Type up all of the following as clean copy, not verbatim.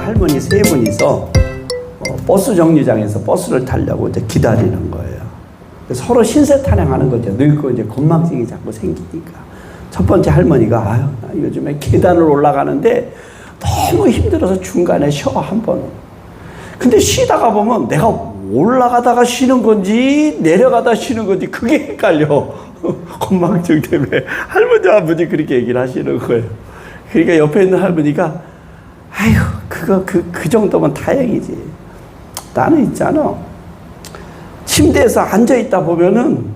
할머니 세 분이서 버스 정류장에서 버스를 타려고 이제 기다리는 거예요. 서로 신세 타령하는 거죠. 늙고 이제 건망증이 자꾸 생기니까. 첫 번째 할머니가 아유, 나 요즘에 계단을 올라가는데 너무 힘들어서 중간에 쉬어 한 번은. 근데 쉬다가 보면 내가 올라가다가 쉬는 건지 내려가다 쉬는 건지 그게 헷갈려. 건망증 때문에 할머니 아버지 그렇게 얘기를 하시는 거예요. 그러니까 옆에 있는 할머니가 아휴 그 정도면 다행이지. 나는 있잖아. 침대에서 앉아있다 보면은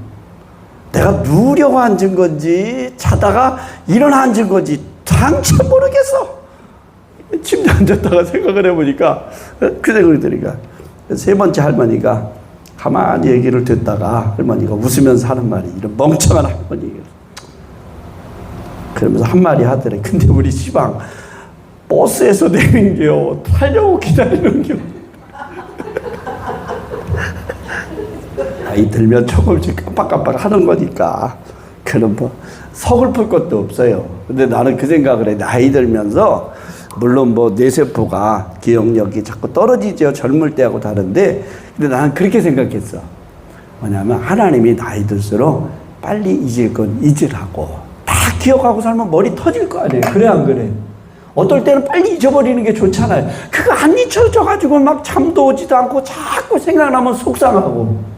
내가 누우려고 앉은 건지 자다가 일어나 앉은 건지 당최 모르겠어. 침대에 앉았다가 생각을 해보니까 그 생각이 드니까 세 번째 할머니가 가만히 얘기를 듣다가 할머니가 웃으면서 하는 말이 이런 멍청한 할머니 그러면서 한 말이 하더래. 근데 우리 시방 버스에서 내린 게요 타려고 기다리는 게 나이 들면 조금씩 깜빡깜빡 하는 거니까 그럼 뭐 서글플 것도 없어요. 근데 나는 그 생각을 해. 나이 들면서 물론 뭐 뇌세포가 기억력이 자꾸 떨어지죠. 젊을 때하고 다른데 근데 나는 그렇게 생각했어. 뭐냐면 하나님이 나이 들수록 빨리 잊을 건 잊으라고. 다 기억하고 살면 머리 터질 거 아니에요. 그래 안 그래? 어떨 때는 빨리 잊어버리는 게 좋잖아요. 그거 안 잊혀져가지고 막 잠도 오지도 않고 자꾸 생각나면 속상하고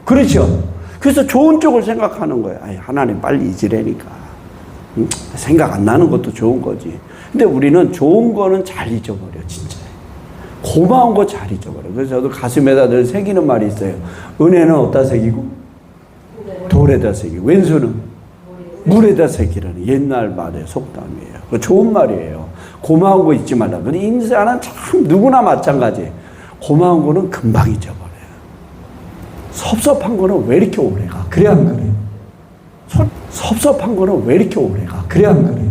그렇죠? 그래서 좋은 쪽을 생각하는 거예요. 아니, 하나님 빨리 잊으라니까. 응? 생각 안 나는 것도 좋은 거지. 근데 우리는 좋은 거는 잘 잊어버려, 진짜. 고마운 거 잘 잊어버려. 그래서 저도 가슴에다 늘 새기는 말이 있어요. 은혜는 어디다 새기고? 돌에다 새기고. 왼손은? 물에다 새기라는 옛날 말의 속담이에요. 그 좋은 말이에요. 고마운 거 잊지 말라. 근데 인생은 참 누구나 마찬가지예요. 고마운 거는 금방 잊어버려요. 섭섭한 거는 왜 이렇게 오래 가? 그래 안 그래? 섭섭한 거는 왜 이렇게 오래 가? 그래 안 그래?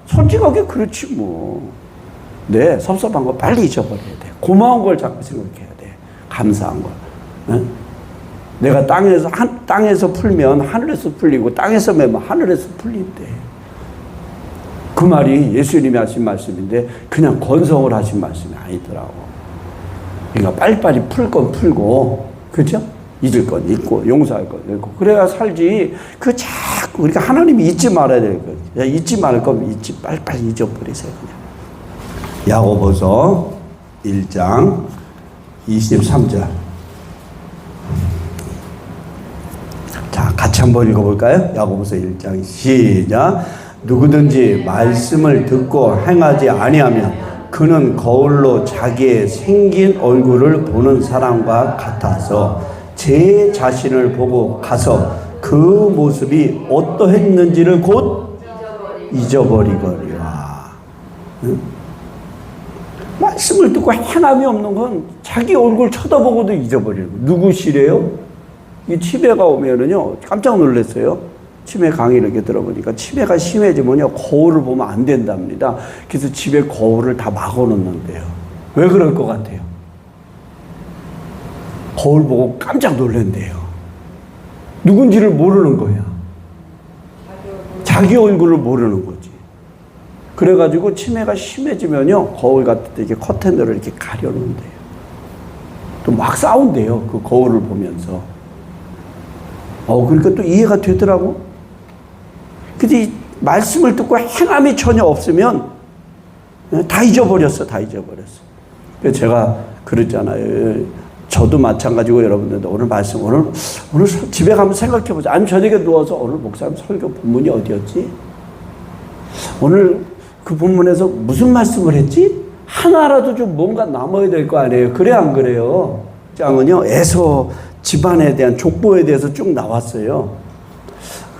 솔직하게 그렇지 뭐. 네, 섭섭한 거 빨리 잊어버려야 돼. 고마운 걸 자꾸 생각해야 돼. 감사한 걸. 응? 내가 땅에서 풀면 하늘에서 풀리고 땅에서 매면 하늘에서 풀린대. 그 말이 예수님이 하신 말씀인데 그냥 건성을 하신 말씀이 아니더라고. 그러니까 빨리빨리 풀 건 풀고 그죠? 잊을 건 잊고 용서할 건 잊고 그래야 살지. 그 자꾸 그러니까 하나님이 잊지 말아야 될 거예요. 잊지 말을 거면 빨리빨리 잊어버리세요. 그냥. 야고보서 1장 23절. 자, 같이 한번 읽어볼까요? 야고보서 1장 시작. 누구든지 말씀을 듣고 행하지 아니하면 그는 거울로 자기의 생긴 얼굴을 보는 사람과 같아서 제 자신을 보고 가서 그 모습이 어떠했는지를 곧 잊어버리거리와. 응? 말씀을 듣고 행함이 없는 건 자기 얼굴 쳐다보고도 잊어버리고. 누구시래요? 이 치매가 오면은요 깜짝 놀랐어요. 치매 강의를 이렇게 들어보니까 치매가 심해지면요 거울을 보면 안 된답니다. 그래서 집에 거울을 다 막아놓는데요. 왜 그럴 것 같아요? 거울 보고 깜짝 놀란대요. 누군지를 모르는 거야. 자기 얼굴을 모르는 거지. 그래가지고 치매가 심해지면요 거울 같은 데 이렇게 커튼으로 이렇게 가려놓는데요. 또 막 싸운대요. 그 거울을 보면서. 그러니까 또 이해가 되더라고. 근데 말씀을 듣고 행함이 전혀 없으면 다 잊어버렸어. 다 잊어버렸어. 그래서 제가 그랬잖아요. 저도 마찬가지고 여러분들도 오늘 말씀, 오늘 집에 가면 생각해보자. 아니면 저녁에 누워서 오늘 목사님 설교 본문이 어디였지? 오늘 그 본문에서 무슨 말씀을 했지? 하나라도 좀 뭔가 남아야 될 거 아니에요. 그래 안 그래요? 장은요 에서 집안에 대한 족보에 대해서 쭉 나왔어요.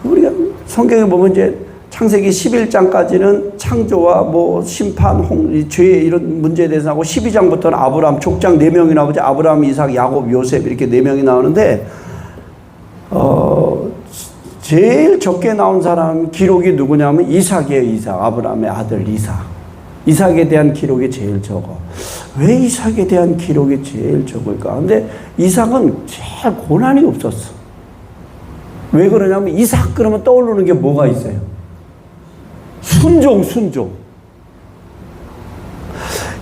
우리가 성경에 보면 이제 창세기 11장까지는 창조와 뭐 심판, 죄 이런 문제에 대해서 하고 12장부터는 아브라함 족장 4명이 나오죠. 아브라함, 이삭, 야곱, 요셉 이렇게 4명이 나오는데 제일 적게 나온 사람 기록이 누구냐면 이삭이에요. 이삭. 아브라함의 아들 이삭. 이삭에 대한 기록이 제일 적어. 왜 이삭에 대한 기록이 제일 적을까? 근데 이삭은 제일 고난이 없었어. 왜 그러냐면 이삭 그러면 떠오르는 게 뭐가 있어요? 순종.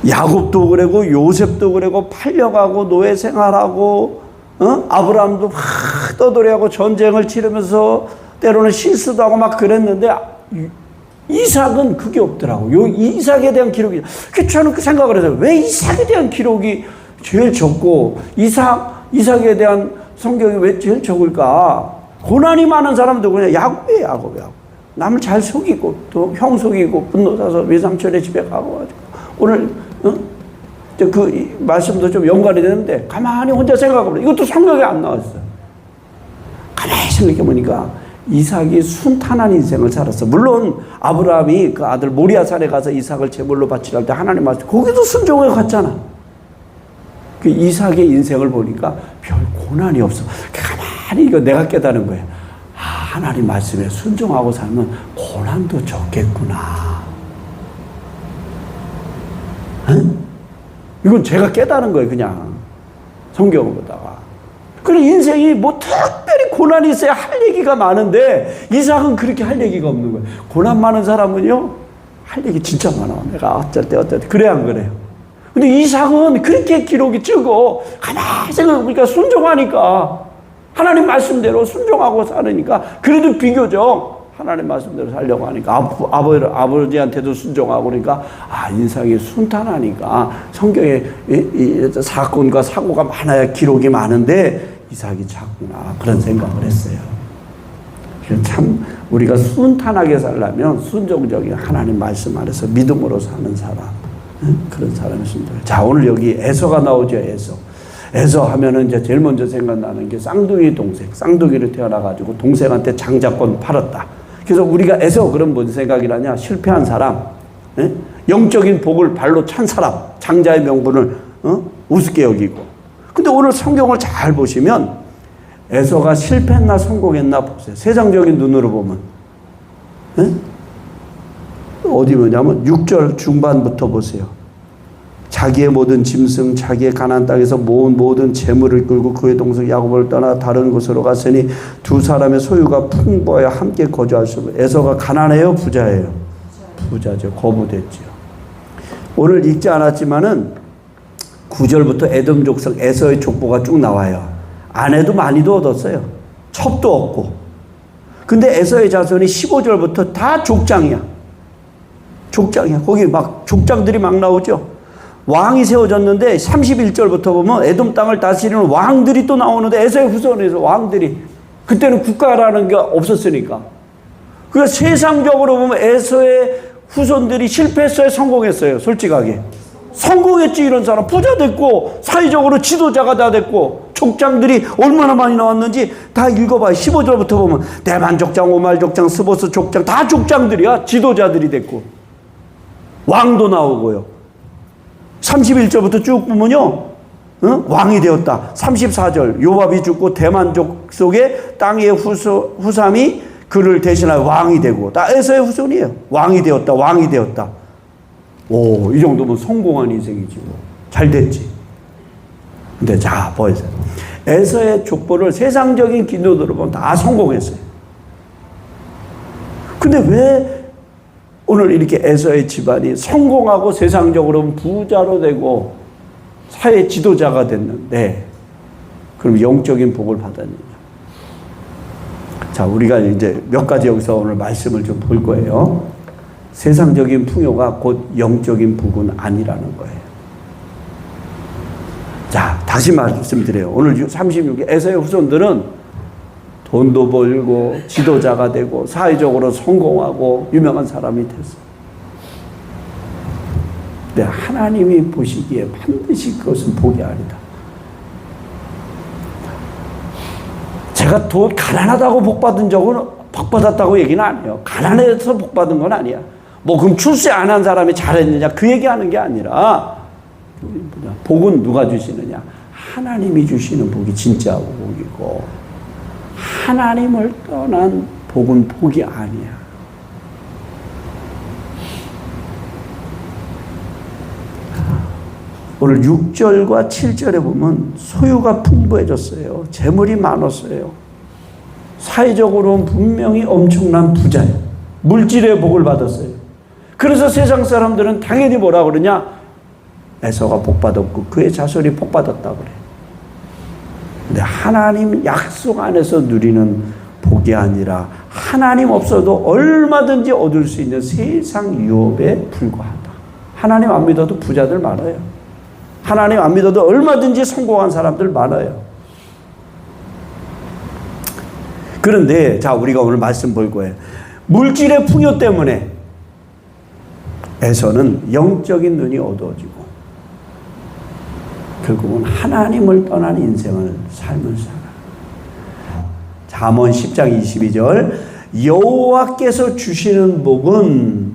야곱도 그러고 요셉도 그러고 팔려가고 노예 생활하고 아브라함도 막 떠돌이하고 전쟁을 치르면서 때로는 실수도 하고 막 그랬는데 이삭은 그게 없더라고. 요 이삭에 대한 기록이. 저는 그 생각을 해서 왜 이삭에 대한 기록이 제일 적고 이삭에 대한 성경이 왜 제일 적을까? 고난이 많은 사람도 그냥 야곱. 남을 잘 속이고 또 형 속이고 분노 사서 외삼촌의 집에 가고 오늘 그 말씀도 좀 연관이 되는데 가만히 혼자 생각해보면 이것도 성경에 안 나왔어요. 가만히 생각해보니까 이삭이 순탄한 인생을 살았어. 물론 아브라함이 그 아들 모리아산에 가서 이삭을 제물로 바치려 할 때 하나님 말씀 거기도 순종해 갔잖아. 그 이삭의 인생을 보니까 별 고난이 없어. 가만히 이거 내가 깨달은 거예요. 하나님 말씀에 순종하고 살면 고난도 적겠구나. 응? 이건 제가 깨달은 거예요. 그냥 성경을 보다가. 그래 인생이 뭐 특별히 고난이 있어야 할 얘기가 많은데 이삭은 그렇게 할 얘기가 없는 거예요. 고난 많은 사람은요 할 얘기 진짜 많아. 내가 어쩔 때 그래 안 그래요? 근데 이삭은 그렇게 기록이 적어. 가만히 생각해보니까 순종하니까 하나님 말씀대로 순종하고 살으니까 그래도 비교적 하나님 말씀대로 살려고 하니까 아버지한테도 순종하고 그러니까 인상이 순탄하니까 성경에 사건과 사고가 많아야 기록이 많은데 이삭이 작구나 그런 생각을 했어요. 참 우리가 순탄하게 살려면 순종적인 하나님 말씀 안에서 믿음으로 사는 사람 그런 사람이 순종해요. 자 오늘 여기 에서가 나오죠. 에서 하면은 이제 제일 먼저 생각나는 게 쌍둥이 동생. 쌍둥이로 태어나가지고 동생한테 장자권 팔았다. 그래서 우리가 에서 그럼 뭔 생각이 나냐? 실패한 사람, 영적인 복을 발로 찬 사람, 장자의 명분을 우습게 여기고. 근데 오늘 성경을 잘 보시면 에서가 실패했나 성공했나 보세요. 세상적인 눈으로 보면. 어디 보냐면 6절 중반부터 보세요. 자기의 모든 짐승 자기의 가나안 땅에서 모은 모든 재물을 끌고 그의 동생 야곱을 떠나 다른 곳으로 갔으니 두 사람의 소유가 풍부하여 함께 거주할 수 없어요. 에서가 가난해요 부자예요? 부자죠. 거부됐죠. 오늘 읽지 않았지만은 9절부터 에돔 족속 에서의 족보가 쭉 나와요. 아내도 많이도 얻었어요. 첩도 얻고. 근데 에서의 자손이 15절부터 다 족장이야. 거기 막 족장들이 막 나오죠. 왕이 세워졌는데 31절부터 보면 에돔 땅을 다스리는 왕들이 또 나오는데 에서의 후손에서 왕들이 그때는 국가라는 게 없었으니까 그러니까 세상적으로 보면 에서의 후손들이 실패했어요 성공했어요? 솔직하게 성공했지. 이런 사람 부자 됐고 사회적으로 지도자가 다 됐고 족장들이 얼마나 많이 나왔는지 다 읽어봐요. 15절부터 보면 대만 족장, 오말 족장, 스보스 족장 다 족장들이야. 지도자들이 됐고 왕도 나오고요. 31절부터 쭉 보면요. 왕이 되었다. 34절 요압이 죽고 대만족 속에 땅의 후삼이 그를 대신하여 왕이 되고 다 에서의 후손이에요. 왕이 되었다. 오, 이 정도면 성공한 인생이지 뭐. 잘 됐지. 근데 자 보세요. 에서의 족보를 세상적인 기준으로 보면 다 성공했어요. 근데 왜 오늘 이렇게 에서의 집안이 성공하고 세상적으로 부자로 되고 사회 지도자가 됐는데 그럼 영적인 복을 받았느냐? 자, 우리가 이제 몇 가지 여기서 오늘 말씀을 좀 볼 거예요. 세상적인 풍요가 곧 영적인 복은 아니라는 거예요. 자, 다시 말씀드려요. 오늘 36개 에서의 후손들은 돈도 벌고 지도자가 되고 사회적으로 성공하고 유명한 사람이 됐어. 근데 하나님이 보시기에 반드시 그것은 복이 아니다. 제가 돈 가난하다고 복받은 적은 복받았다고 얘기는 아니에요. 가난해서 복받은 건 아니야. 뭐 그럼 출세 안 한 사람이 잘했느냐 그 얘기하는 게 아니라 복은 누가 주시느냐? 하나님이 주시는 복이 진짜 복이고 하나님을 떠난 복은 복이 아니야. 오늘 6절과 7절에 보면 소유가 풍부해졌어요. 재물이 많았어요. 사회적으로는 분명히 엄청난 부자예요. 물질의 복을 받았어요. 그래서 세상 사람들은 당연히 뭐라 그러냐? 에서가 복받았고 그의 자손이 복받았다고 그래. 근데 하나님 약속 안에서 누리는 복이 아니라 하나님 없어도 얼마든지 얻을 수 있는 세상 유업에 불과하다. 하나님 안 믿어도 부자들 많아요. 하나님 안 믿어도 얼마든지 성공한 사람들 많아요. 그런데 자, 우리가 오늘 말씀 볼 거예요. 물질의 풍요 때문에 에서는 영적인 눈이 어두워지고 결국은 하나님을 떠난 인생을 삶을 살아. 잠언 10장 22절 여호와께서 주시는 복은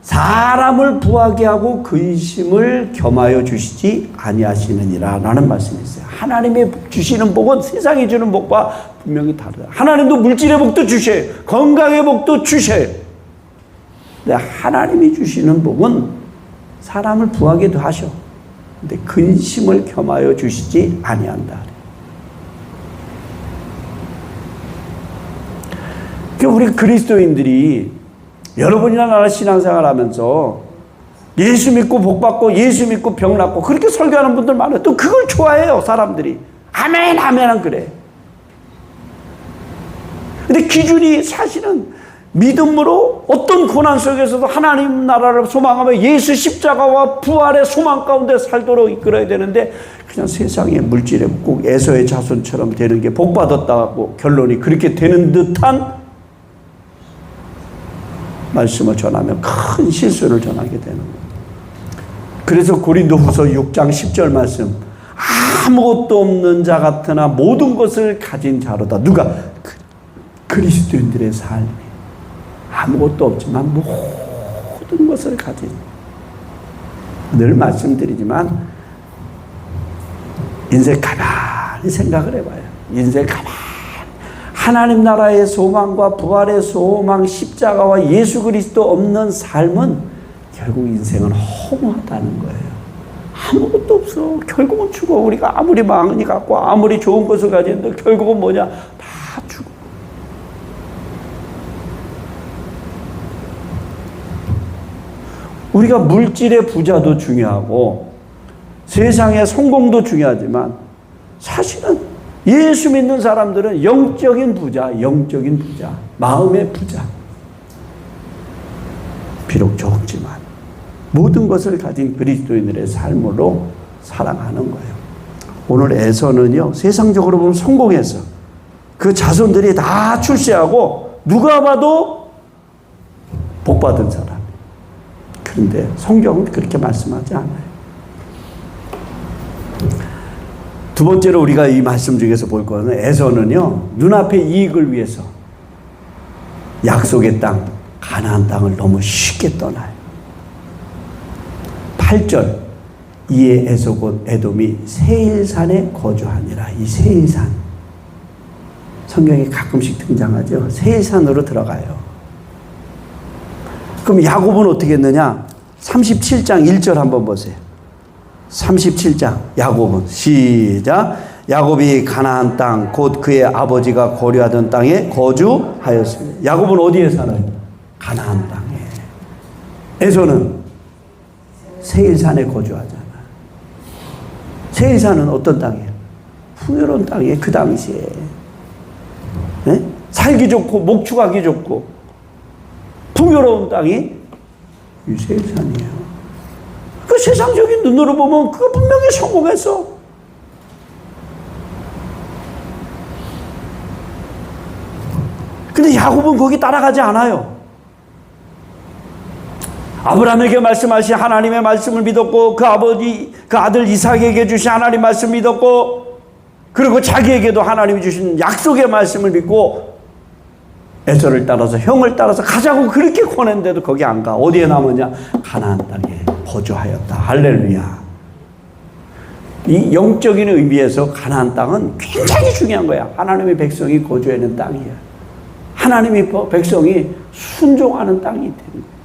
사람을 부하게 하고 근심을 겸하여 주시지 아니하시느니라 라는 말씀이 있어요. 하나님의 주시는 복은 세상이 주는 복과 분명히 다르다. 하나님도 물질의 복도 주셔요. 건강의 복도 주셔요. 근데 하나님이 주시는 복은 사람을 부하게도 하셔. 근데 근심을 겸하여 주시지 아니한다. 우리 그리스도인들이 여러분이나 나나 신앙생활 하면서 예수 믿고 복받고 예수 믿고 병 낫고 그렇게 설교하는 분들 많아요. 또 그걸 좋아해요, 사람들이. 아멘, 아멘, 그래. 근데 기준이 사실은 믿음으로 어떤 고난 속에서도 하나님 나라를 소망하며 예수 십자가와 부활의 소망 가운데 살도록 이끌어야 되는데 그냥 세상의 물질에 꼭 에서의 자손처럼 되는 게 복받았다고 결론이 그렇게 되는 듯한 말씀을 전하면 큰 실수를 전하게 되는 거예요. 그래서 고린도후서 6장 10절 말씀, 아무것도 없는 자 같으나 모든 것을 가진 자로다. 누가? 그리스도인들의 삶이 아무것도 없지만 모든 것을 가진. 늘 말씀드리지만 인생 가만히 생각을 해봐요. 인생 가만히 하나님 나라의 소망과 부활의 소망, 십자가와 예수 그리스도 없는 삶은 결국 인생은 허무하다는 거예요. 아무것도 없어. 결국은 죽어. 우리가 아무리 많이 갖고 아무리 좋은 것을 가지는데 결국은 뭐냐? 다 죽어. 우리가 물질의 부자도 중요하고 세상의 성공도 중요하지만 사실은 예수 믿는 사람들은 영적인 부자, 마음의 부자. 비록 적지만 모든 것을 가진 그리스도인들의 삶으로 살아가는 거예요. 오늘 에서는요, 세상적으로 보면 성공해서 그 자손들이 다 출세하고 누가 봐도 복받은 사람. 그런데 성경은 그렇게 말씀하지 않아요. 두 번째로 우리가 이 말씀 중에서 볼 것은 에서는요, 눈앞의 이익을 위해서 약속의 땅, 가나안 땅을 너무 쉽게 떠나요. 8절, 이에 에서 곧 에돔이 세일산에 거주하니라. 이 세일산, 성경에 가끔씩 등장하죠. 세일산으로 들어가요. 그럼 야곱은 어떻게 했느냐? 37장 1절 한번 보세요. 37장 야곱은 시작. 야곱이 가나안 땅 곧 그의 아버지가 거류하던 땅에 거주하였습니다. 야곱은 어디에 살아요? 가나안 땅에. 에서는 세일산에 거주하잖아. 세일산은 어떤 땅이에요? 풍요로운 땅이에요. 그 당시에 네? 살기 좋고 목축하기 좋고 풍요로운 땅이 이 세일산이에요. 그 세상적인 눈으로 보면 그거 분명히 성공했어. 근데 야곱은 거기 따라가지 않아요. 아브라함에게 말씀하신 하나님의 말씀을 믿었고 그 아버지, 그 아들 이삭에게 주신 하나님 말씀 믿었고 그리고 자기에게도 하나님이 주신 약속의 말씀을 믿고 에서를 따라서 형을 따라서 가자고 그렇게 권했는데도 거기 안 가. 어디에 남았냐? 가나안 땅에 거주하였다. 할렐루야. 이 영적인 의미에서 가나안 땅은 굉장히 중요한 거야. 하나님의 백성이 거주하는 땅이야. 하나님의 백성이 순종하는 땅이 되는 거야.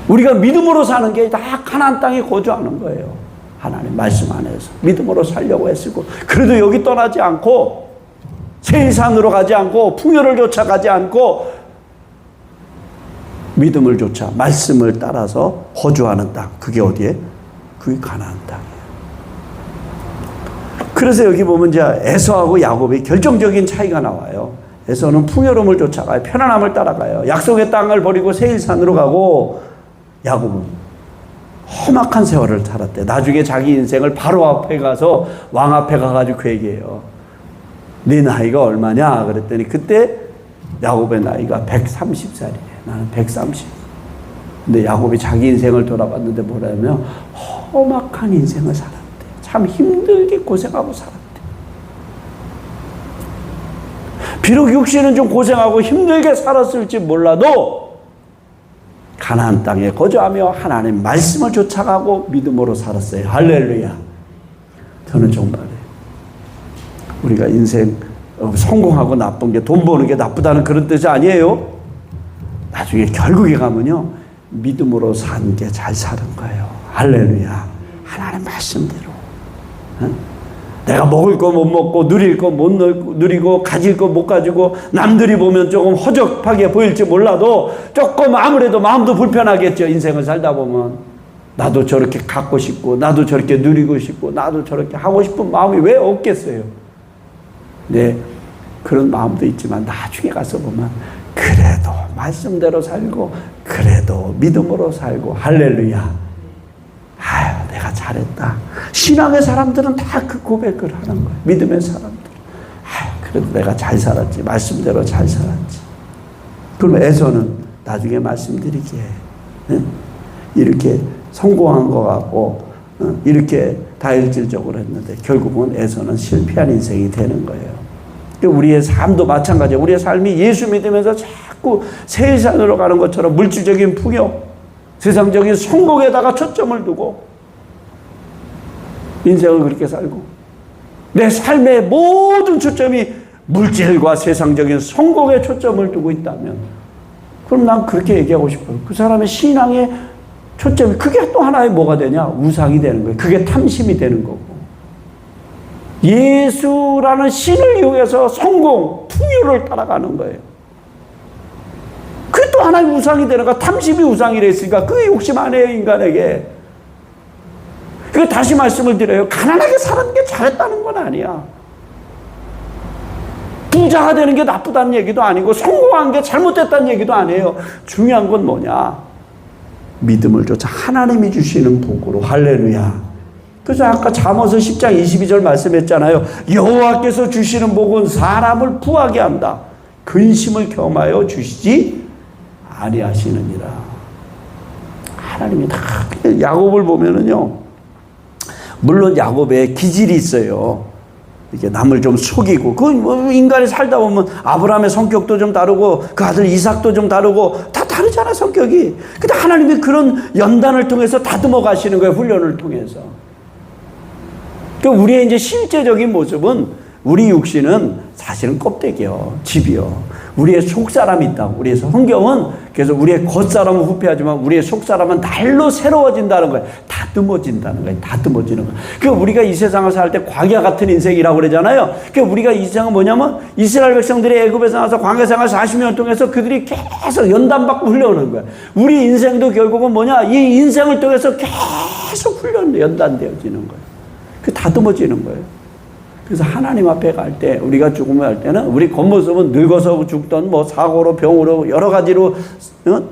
우리가 믿음으로 사는 게 다 가나안 땅에 거주하는 거예요. 하나님 말씀 안에서 믿음으로 살려고 했고 그래도 여기 떠나지 않고 세일산으로 가지 않고 풍요를 쫓아가지 않고 믿음을 쫓아 말씀을 따라서 거주하는 땅. 그게 어디에? 그게 가나안 땅이에요. 그래서 여기 보면 이제 에서하고 야곱이 결정적인 차이가 나와요. 에서는 풍요로움을 쫓아가요. 편안함을 따라가요. 약속의 땅을 버리고 세일산으로 가고, 야곱은 험악한 세월을 살았대. 나중에 자기 인생을 바로 앞에 가서 왕 앞에 가가지고 그 얘기해요. 네 나이가 얼마냐? 그랬더니 그때 야곱의 나이가 130살이래. 나는 130. 근데 야곱이 자기 인생을 돌아봤는데 뭐라면 험악한 인생을 살았대. 참 힘들게 고생하고 살았대. 비록 육신은 좀 고생하고 힘들게 살았을지 몰라도 가나안 땅에 거주하며 하나님 말씀을 쫓아가고 믿음으로 살았어요. 할렐루야. 저는 정말 우리가 인생 성공하고 나쁜 게 돈 버는 게 나쁘다는 그런 뜻이 아니에요. 나중에 결국에 가면요, 믿음으로 산 게 잘 사는 거예요. 할렐루야. 하나님 말씀대로. 내가 먹을 거 못 먹고 누릴 거 못 누리고 가질 거 못 가지고 남들이 보면 조금 허접하게 보일지 몰라도 조금 아무래도 마음도 불편하겠죠. 인생을 살다 보면 나도 저렇게 갖고 싶고 나도 저렇게 누리고 싶고 나도 저렇게 하고 싶은 마음이 왜 없겠어요. 네, 그런 마음도 있지만 나중에 가서 보면 그래도 말씀대로 살고 그래도 믿음으로 살고 할렐루야. 아유, 내가 잘했다. 신앙의 사람들은 다 그 고백을 하는 거예요. 믿음의 사람들. 아유, 그래도 내가 잘 살았지. 말씀대로 잘 살았지. 그럼 에서는 나중에 말씀드리기에 이렇게 성공한 것 같고 이렇게 다혈질적으로 했는데 결국은 에서는 실패한 인생이 되는 거예요. 우리의 삶도 마찬가지예요. 우리의 삶이 예수 믿으면서 자꾸 세상으로 가는 것처럼 물질적인 풍요, 세상적인 성공에다가 초점을 두고 인생을 그렇게 살고 내 삶의 모든 초점이 물질과 세상적인 성공에 초점을 두고 있다면 그럼 난 그렇게 얘기하고 싶어요. 그 사람의 신앙의 초점이 그게 또 하나의 뭐가 되냐? 우상이 되는 거예요. 그게 탐심이 되는 거고 예수라는 신을 이용해서 성공, 풍요를 따라가는 거예요. 그게 또 하나의 우상이 되는 거야. 탐심이 우상이라 했으니까 그게 욕심 안 해요, 인간에게. 그 다시 말씀을 드려요. 가난하게 사는 게 잘했다는 건 아니야. 부자가 되는 게 나쁘다는 얘기도 아니고 성공한 게 잘못됐다는 얘기도 아니에요. 중요한 건 뭐냐? 믿음을 쫓아 하나님이 주시는 복으로. 할렐루야. 그래서 아까 잠언서 10장 22절 말씀했잖아요. 여호와께서 주시는 복은 사람을 부하게 한다. 근심을 겸하여 주시지 아니하시느니라. 하나님이 다. 야곱을 보면은요, 물론 야곱의 기질이 있어요. 이렇게 남을 좀 속이고, 그 인간이 살다 보면 아브라함의 성격도 좀 다르고 그 아들 이삭도 좀 다르고 다 다르잖아, 성격이. 근데 하나님이 그런 연단을 통해서 다듬어 가시는 거예요, 훈련을 통해서. 그러니까 우리의 이제 실제적인 모습은 우리 육신은 사실은 껍데기요, 집이요. 우리의 속사람이 있다고. 우리의 성경은 그래서 우리의 겉사람은 후패하지만 우리의 속사람은 날로 새로워진다는 거예요. 다듬어진다는 거예요. 다듬어지는 거예요. 그러니까 우리가 이 세상을 살 때 광야 같은 인생이라고 그러잖아요. 그러니까 우리가 이 세상은 뭐냐면 이스라엘 백성들이 애굽에서 나와서 광야 생활 40년을 통해서 그들이 계속 연단받고 훈련하는 거예요. 우리 인생도 결국은 뭐냐? 이 인생을 통해서 계속 연단되어지는 거예요. 그 다듬어지는 거예요. 그래서 하나님 앞에 갈 때, 우리가 죽으면 할 때는 우리 겉모습은 늙어서 죽던 뭐 사고로 병으로 여러 가지로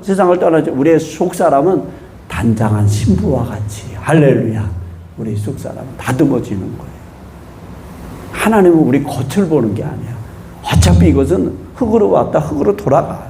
세상을 떠나죠. 우리의 속사람은 단장한 신부와 같이. 할렐루야. 우리 속사람은 다듬어지는 거예요. 하나님은 우리 겉을 보는 게 아니야. 어차피 이것은 흙으로 왔다 흙으로 돌아가.